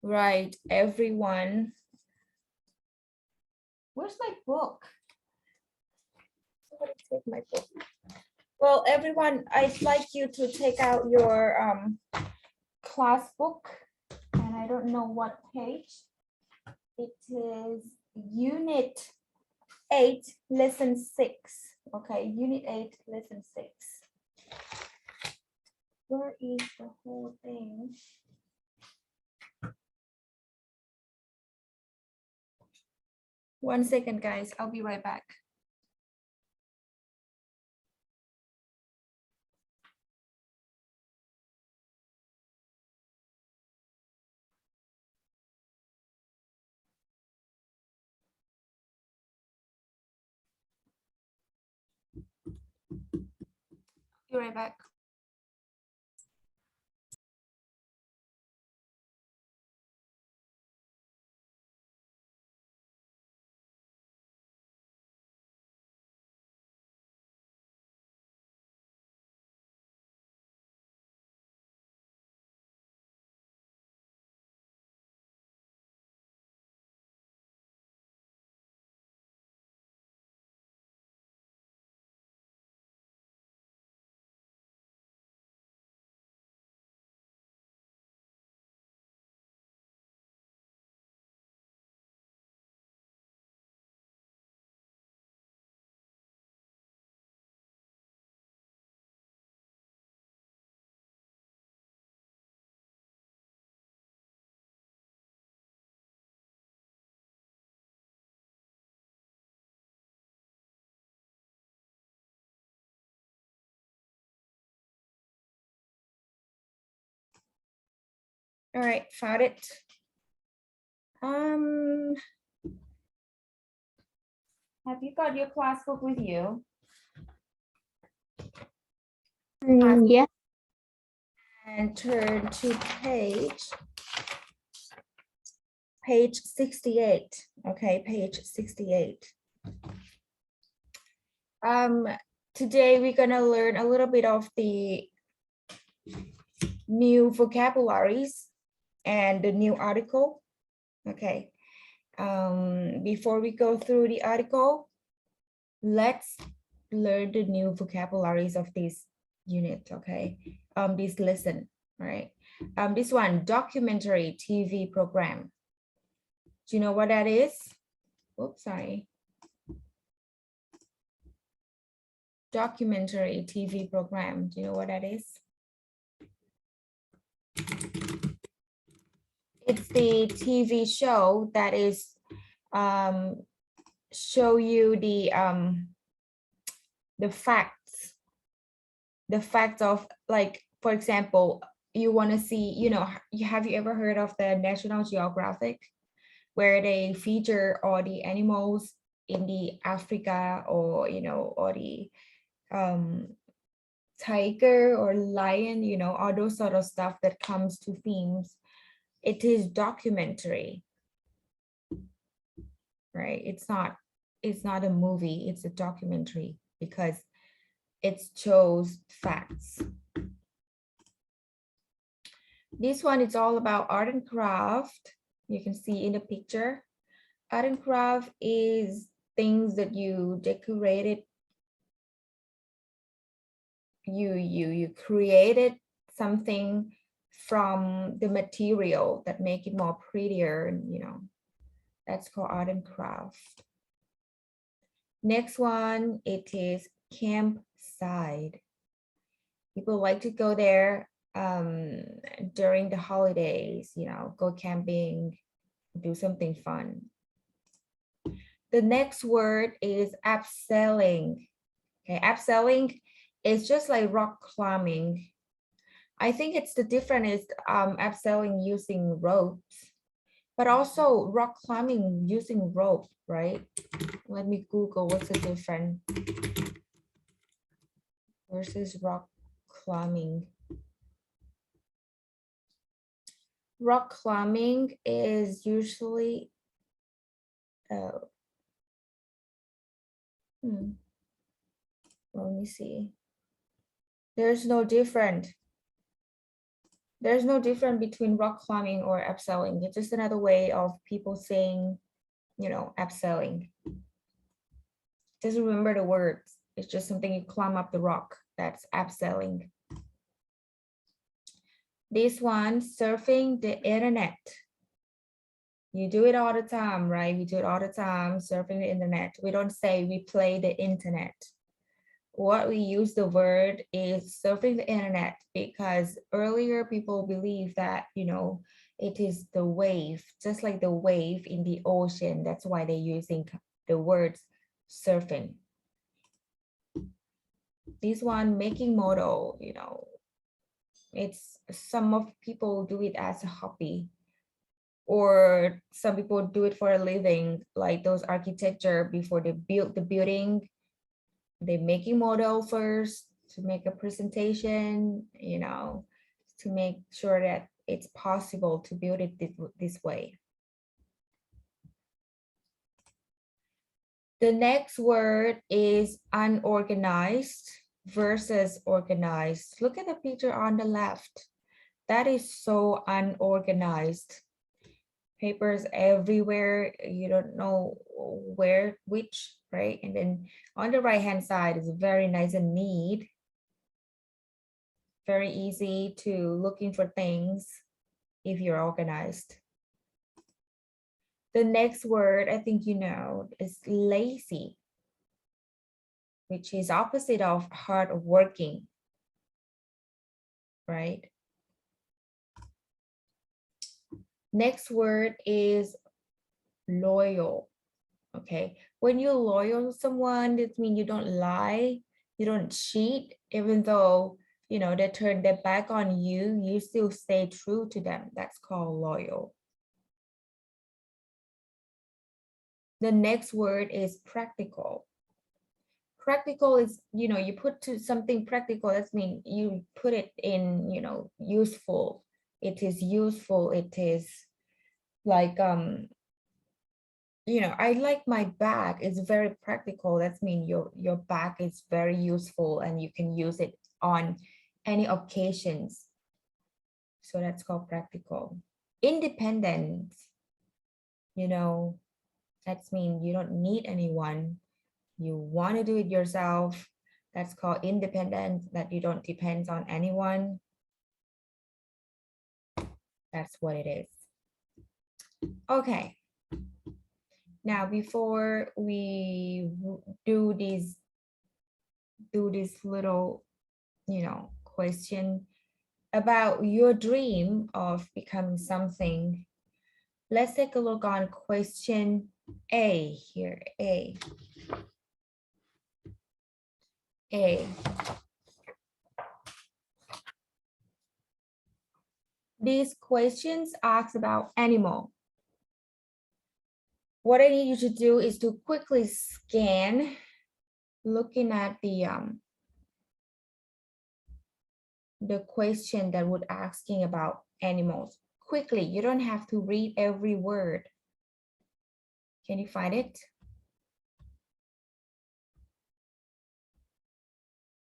Right, everyone. Where's my book? Somebody take my book. Well, everyone, I'd like you to take out your class book, and I don't know what page. It is Unit 8, Lesson 6. Okay, Unit 8, Lesson 6. Where is the whole thing? One second, guys. I'll be right back. Be right back. All right, found it. Have you got your class book with you? Yeah. And turn to page 68. Okay, page 68. Today we're gonna learn a little bit of the new vocabularies and the new article. Okay. Before we go through the article, let's learn the new vocabularies of this unit. Okay. This lesson. All right. This one, documentary TV program. Do you know what that is? Oops, sorry. Documentary TV program. Do you know what that is? It's the TV show that is show you the facts of, like, for example, you want to see, you know, have you ever heard of the National Geographic, where they feature all the animals in the Africa, or you know, or the tiger or lion, you know, all those sort of stuff that comes to themes. It is documentary, right? It's not a movie, it's a documentary because it shows facts. This one is all about art and craft. You can see in the picture. Art and craft is things that you decorated, you created something from the material that make it more prettier, and you know, that's called art and craft. Next one, it is campsite. People like to go there during the holidays, you know, go camping, do something fun. The next word is abseiling. Okay, abseiling is just like rock climbing. I think it's the difference is abseiling using ropes, but also rock climbing using rope, right? Let me Google what's the difference versus rock climbing. Rock climbing is usually let me see. There's no different. There's no difference between rock climbing or abseiling. It's just another way of people saying, you know, abseiling. Just remember the words. It's just something you climb up the rock. That's abseiling. This one, surfing the internet. You do it all the time, right? We do it all the time, surfing the internet. We don't say we play the internet. What we use the word is surfing the internet, because earlier people believe that, you know, it is the wave, just like the wave in the ocean. That's why they're using the words surfing. This one, making model, you know, it's some of people do it as a hobby, or some people do it for a living, like those architecture. Before they build the building, they making model first to make a presentation, you know, to make sure that it's possible to build it this way. The next word is unorganized versus organized. Look at the picture on the left. That is so unorganized. Papers everywhere, you don't know where which, right? And then on the right hand side is very nice and neat, very easy to looking for things if you're organized. The next word, I think you know, is lazy, which is opposite of hardworking, right? Next word is loyal. Okay, when you're loyal to someone, that means you don't lie, you don't cheat, even though, you know, they turn their back on you, you still stay true to them. That's called loyal. The next word is practical. Practical is, you know, you put to something practical, that means you put it in, you know, useful. It is useful, it is like, you know, I like my bag. It's very practical. That means your bag is very useful and you can use it on any occasions. So that's called practical. Independent, you know, that means you don't need anyone. You want to do it yourself. That's called independent, that you don't depend on anyone. That's what it is. Okay. Now, before we do this little, you know, question about your dream of becoming something, let's take a look on question A here. A. These questions ask about animal. What I need you to do is to quickly scan, looking at the question that would asking about animals. Quickly, you don't have to read every word. Can you find it?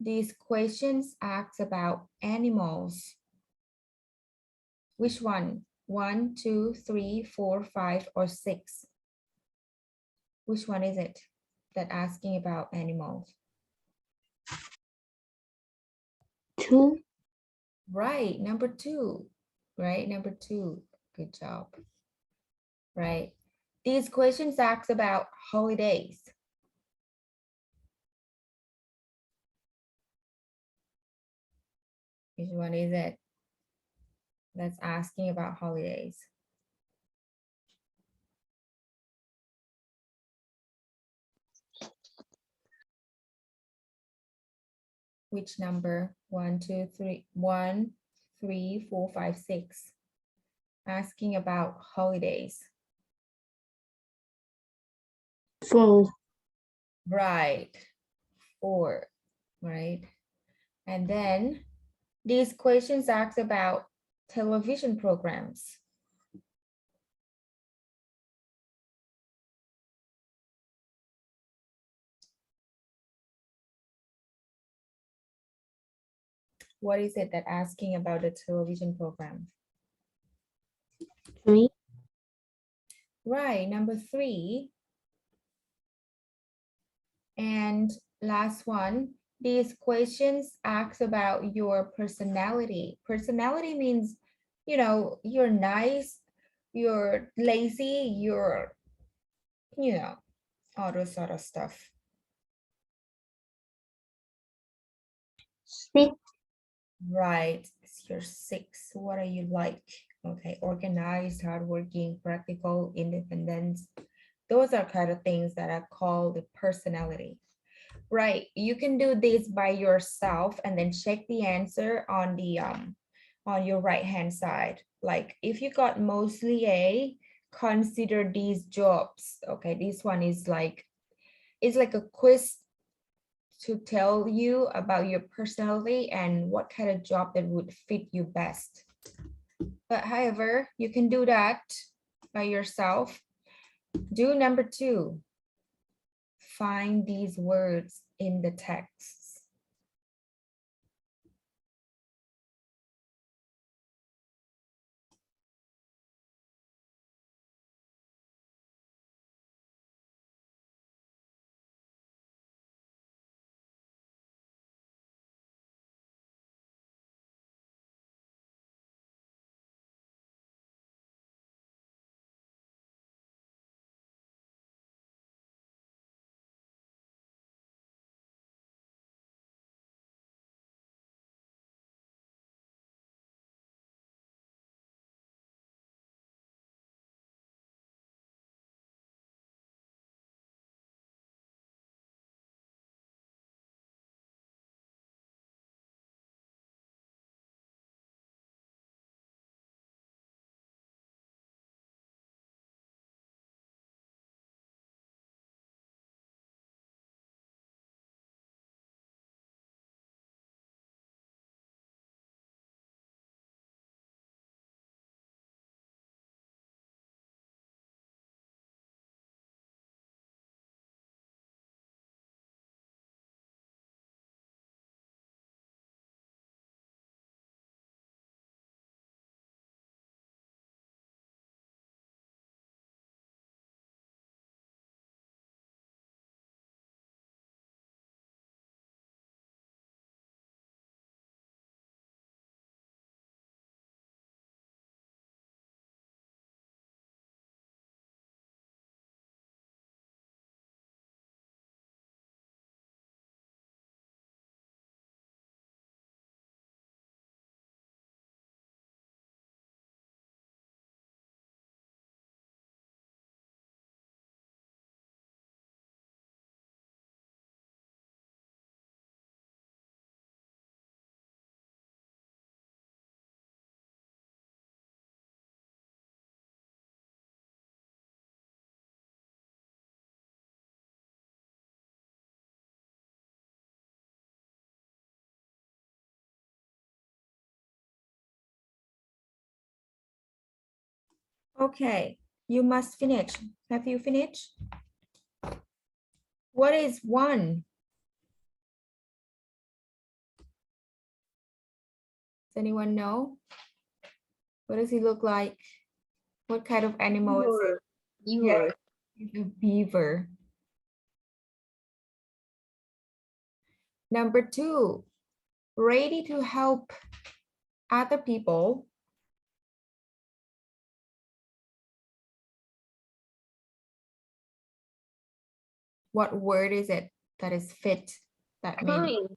These questions ask about animals. Which one? 1, 2, 3, 4, 5, or 6? Which one is it that asking about animals? 2. Right, number 2. Right, number 2. Good job. Right. These questions ask about holidays. Which one is it that's asking about holidays? Which number? 1, 2, 3, 1, 3, 4, 5, 6. Asking about holidays. 4. Right. 4. Right. And then these questions ask about television programs. What is it that asking about the television program? 3. Right, number 3. And last one, these questions ask about your personality. Personality means, you know, you're nice, you're lazy, you're, you know, all those sort of stuff. 6. Right, you're 6. What are you like? Okay, organized, hardworking, practical, independent. Those are kind of things that are called the personality. Right, you can do this by yourself and then check the answer on the on your right hand side. Like if you got mostly A, consider these jobs. Okay, this one is like, it's like a quiz to tell you about your personality and what kind of job that would fit you best. But however, you can do that by yourself. Do number 2. Find these words in the text. Okay, you must finish. Have you finished? What is 1? Does anyone know? What does he look like? What kind of animal is it? Yeah, it's a beaver. Number 2, ready to help other people. What word is it that is fit? That means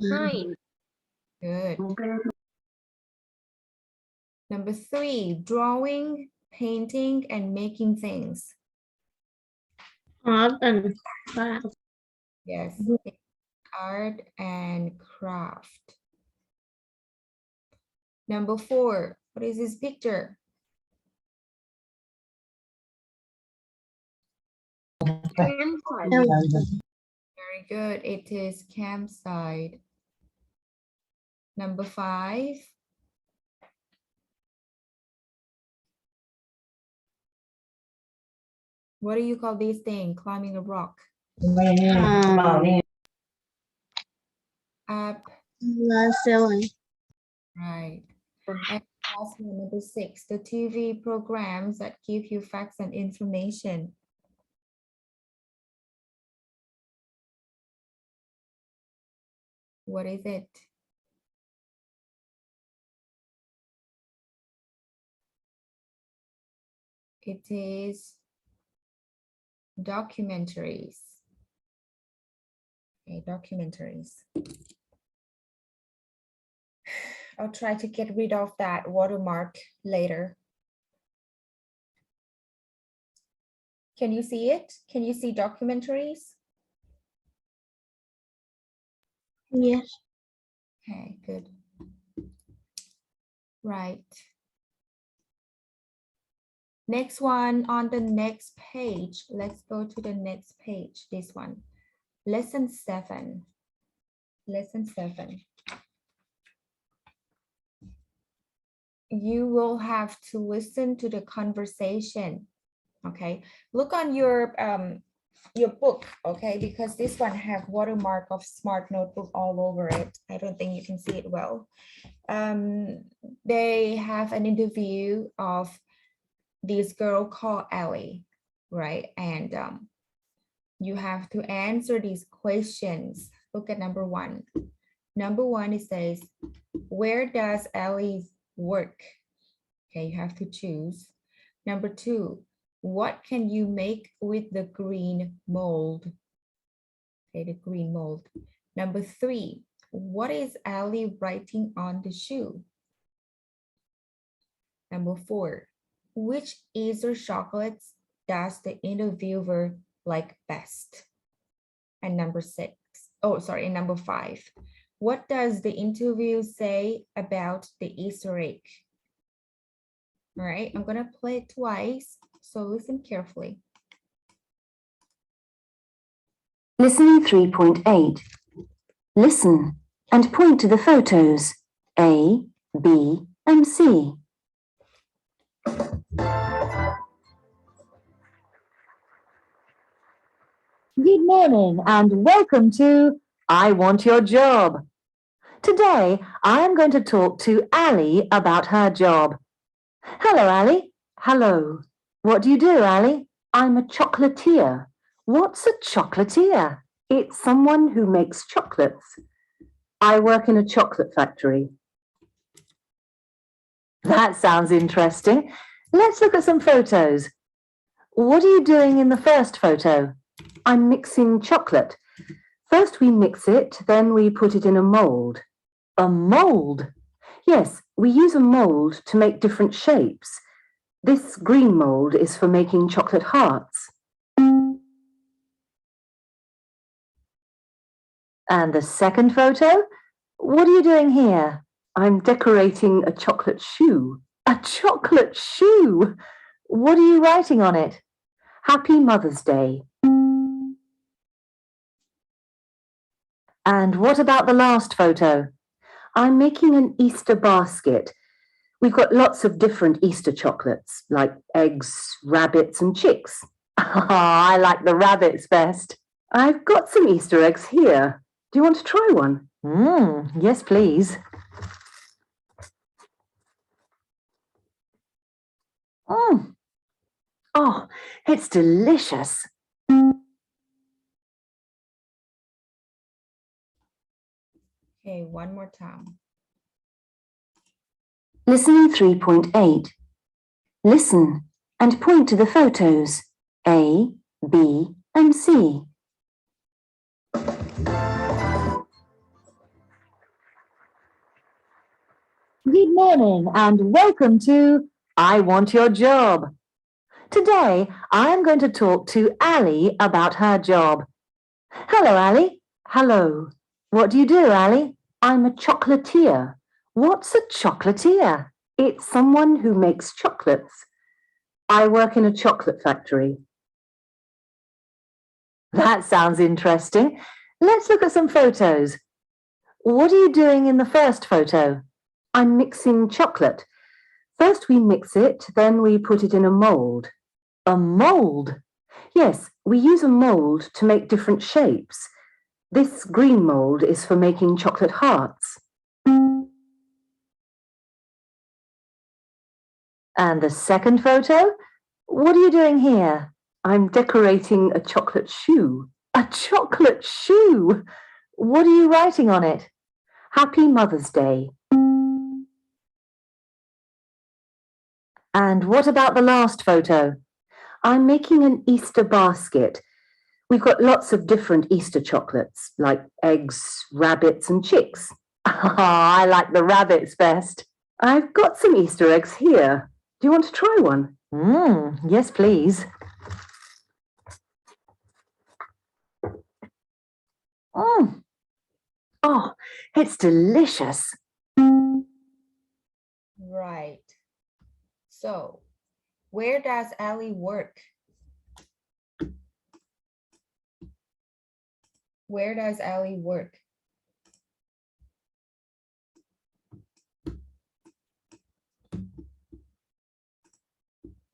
Kind. good. Number 3, drawing, painting, and making things. Art and craft. Yes, art and craft. Number 4, what is this picture? Very good. It is campsite. Number 5. What do you call this thing? Climbing a rock. Up. Sailing. Right. And last one, number 6, the TV programs that give you facts and information. What is it? It is documentaries. Okay, documentaries. I'll try to get rid of that watermark later. Can you see it? Can you see documentaries? Yes. Okay, good. Right. Next one on the next page. Let's go to the next page, this one. Lesson 7. Lesson 7. You will have to listen to the conversation. Okay, look on your book, okay, because this one have watermark of Smart Notebook all over it. I don't think you can see it well. They have an interview of this girl called Ellie, right? And you have to answer these questions. Look at number 1. Number 1, it says, where does Ellie work? Okay, you have to choose. Number 2, what can you make with the green mold? Okay, the green mold. Number 3, what is Ali writing on the shoe? Number 4, which Easter chocolates does the interviewer like best? And number 6, oh, sorry, and number 5, what does the interview say about the Easter egg? All right, I'm gonna play it twice, so listen carefully. Listening 3.8. Listen and point to the photos A, B, and C. Good morning and welcome to I Want Your Job. Today, I am going to talk to Ali about her job. Hello, Ali. Hello. What do you do, Ali? I'm a chocolatier. What's a chocolatier? It's someone who makes chocolates. I work in a chocolate factory. That sounds interesting. Let's look at some photos. What are you doing in the first photo? I'm mixing chocolate. First we mix it, then we put it in a mold. A mold? Yes, we use a mold to make different shapes. This green mold is for making chocolate hearts. And the second photo? What are you doing here? I'm decorating a chocolate shoe. A chocolate shoe? What are you writing on it? Happy Mother's Day. And what about the last photo? I'm making an Easter basket. We've got lots of different Easter chocolates, like eggs, rabbits, and chicks. I like the rabbits best. I've got some Easter eggs here. Do you want to try one? Yes, please. Oh, it's delicious. Okay, one more time. Listening 3.8. Listen and point to the photos A, B, and C. Good morning and welcome to I Want Your Job. Today, I am going to talk to Ali about her job. Hello, Ali. Hello. What do you do, Ali? I'm a chocolatier. What's a chocolatier? It's someone who makes chocolates. I work in a chocolate factory. That sounds interesting. Let's look at some photos. What are you doing in the first photo? I'm mixing chocolate. First we mix it, then we put it in a mold. A mold? Yes, we use a mold to make different shapes. This green mold is for making chocolate hearts. And the second photo? What are you doing here? I'm decorating a chocolate shoe. A chocolate shoe. What are you writing on it? Happy Mother's Day. And what about the last photo? I'm making an Easter basket. We've got lots of different Easter chocolates, like eggs, rabbits, and chicks. I like the rabbits best. I've got some Easter eggs here. Do you want to try one? Yes, please. Oh, it's delicious. Right. So, where does Ali work? Where does Ali work?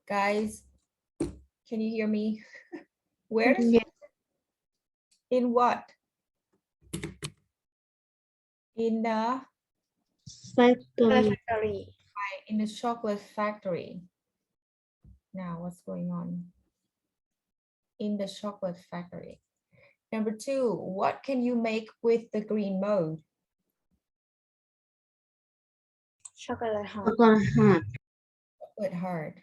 Guys, can you hear me? Where does Yes. in what? In the Factory. in the chocolate factory. Now, what's going on? In the chocolate factory. Number 2, what can you make with the green mode? Chocolate heart. Chocolate heart.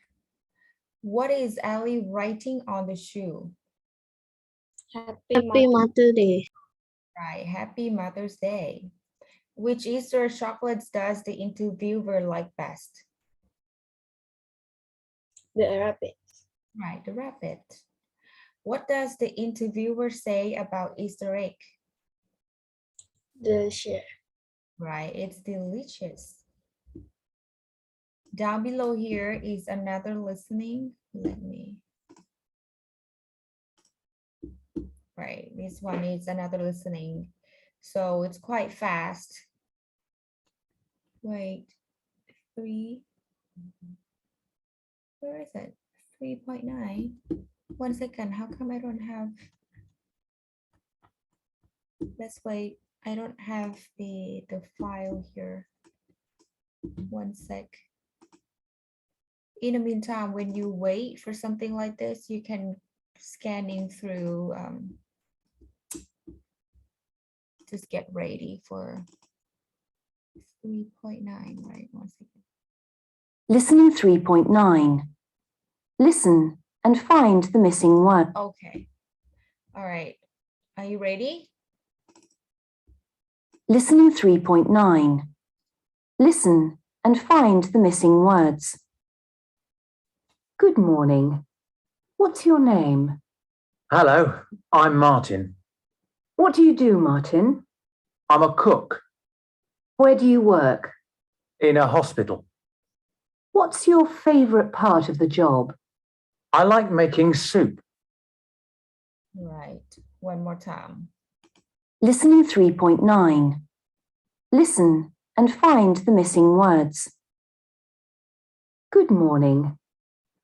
What is Ali writing on the shoe? Happy Mother's Day. Right, Happy Mother's Day. Which Easter chocolates does the interviewer like best? The rabbit. Right, the rabbit. What does the interviewer say about Easter egg? Delicious. Right, it's delicious. Down below here is another listening. Right, this one is another listening. So it's quite fast. Wait, 3. Where is it? 3.9. 1 second, how come I don't have? Let's wait. I don't have the file here. 1 sec. In the meantime, when you wait for something like this, you can scanning through, just get ready for 3.9, right? 1 second. Listening 3.9. Listen and find the missing word. Okay. All right. Are you ready? Listening 3.9. Listen and find the missing words. Good morning. What's your name? Hello, I'm Martin. What do you do, Martin? I'm a cook Where do you work? in a hospital. What's your favorite part of the job? I like making soup. Right. One more time. Listening 3.9. Listen and find the missing words. Good morning.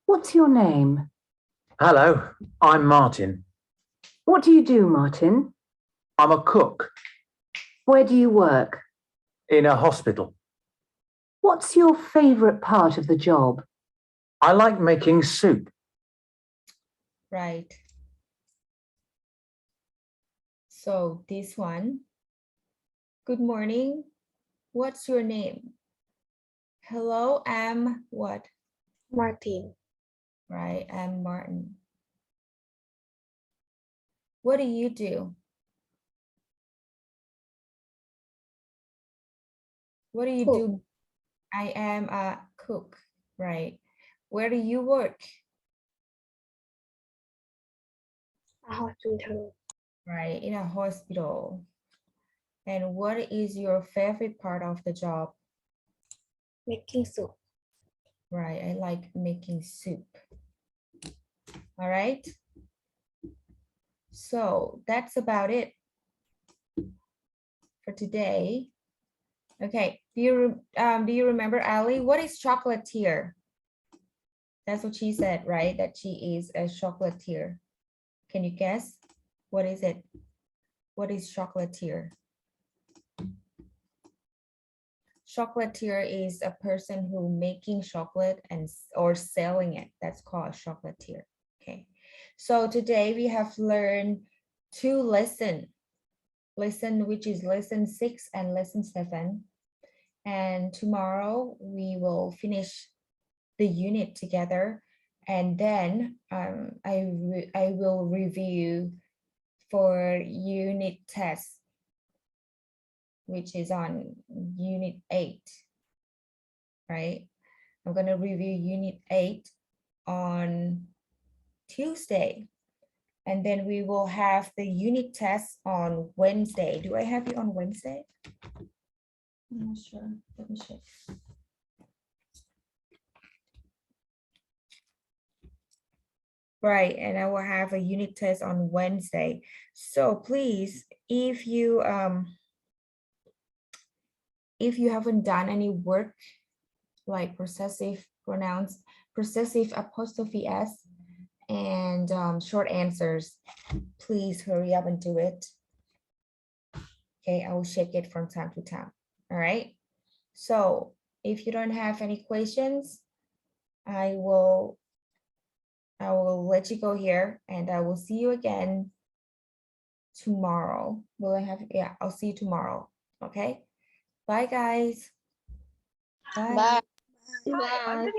What's your name? Hello, I'm Martin. What do you do, Martin? I'm a cook Where do you work? in a hospital. What's your favorite part of the job? I like making soup. Right. So this one. Good morning. What's your name? Hello, I'm what? Martin. Right, I'm Martin. What do you do? What do you Cook. do? I am a cook, right? Where do you work? A hospital. Right, in a hospital. And what is your favorite part of the job? Making soup. Right, I like making soup. All right. So that's about it for today. Okay, do you remember Ali? What is chocolatier? That's what she said, right? That she is a chocolatier. Can you guess? What is it? What is chocolatier? chocolatier is a person who making chocolate and or selling it. That's called a chocolatier. Okay. So today we have learned 2 lessons. Lesson which is lesson 6 and lesson 7. And tomorrow we will finish the unit together. And then I will review for unit test, which is on unit 8, right? I'm going to review unit 8 on Tuesday. And then we will have the unit test on Wednesday. Do I have you on Wednesday? I'm not sure. Let me check. Right, and I will have a unit test on Wednesday. So please, if you haven't done any work like possessive pronouns, possessive apostrophe s, and short answers, please hurry up and do it. Okay, I will check it from time to time. All right. So if you don't have any questions, I will let you go here, and I will see you again tomorrow. Will I have? Yeah, I'll see you tomorrow. Okay. Bye, guys. Bye. Bye.